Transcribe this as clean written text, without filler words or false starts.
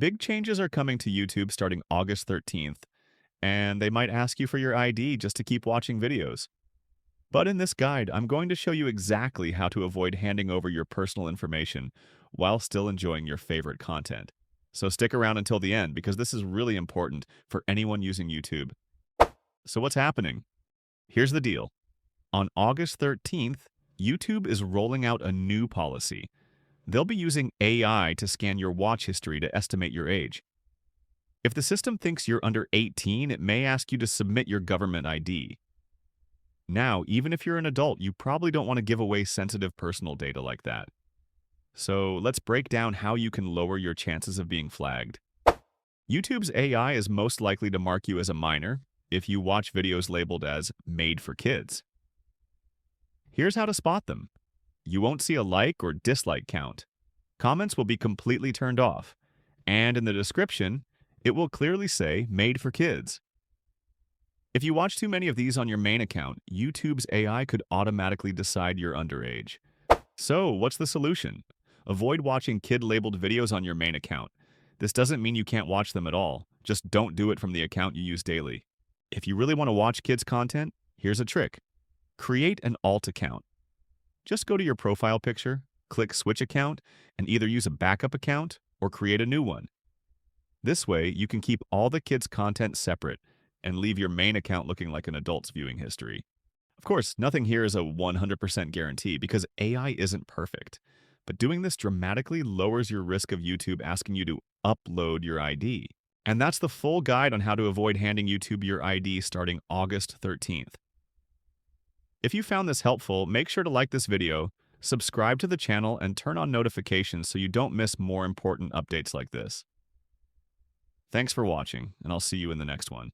Big changes are coming to YouTube starting August 13th, and they might ask you for your ID just to keep watching videos. But in this guide, I'm going to show you exactly how to avoid handing over your personal information while still enjoying your favorite content. So stick around until the end because this is really important for anyone using YouTube. So what's happening? Here's the deal. On August 13th, YouTube is rolling out a new policy. They'll be using AI to scan your watch history to estimate your age. If the system thinks you're under 18, it may ask you to submit your government ID. Now, even if you're an adult, you probably don't want to give away sensitive personal data like that. So let's break down how you can lower your chances of being flagged. YouTube's AI is most likely to mark you as a minor if you watch videos labeled as made for kids. Here's how to spot them. You won't see a like or dislike count. Comments will be completely turned off. And in the description, it will clearly say made for kids. If you watch too many of these on your main account, YouTube's AI could automatically decide you're underage. So, what's the solution? Avoid watching kid-labeled videos on your main account. This doesn't mean you can't watch them at all. Just don't do it from the account you use daily. If you really want to watch kids' content, here's a trick. Create an alt account. Just go to your profile picture, click Switch Account, and either use a backup account or create a new one. This way, you can keep all the kids' content separate and leave your main account looking like an adult's viewing history. Of course, nothing here is a 100% guarantee because AI isn't perfect, but doing this dramatically lowers your risk of YouTube asking you to upload your ID. And that's the full guide on how to avoid handing YouTube your ID starting August 13th. If you found this helpful, make sure to like this video, subscribe to the channel, and turn on notifications so you don't miss more important updates like this. Thanks for watching, and I'll see you in the next one.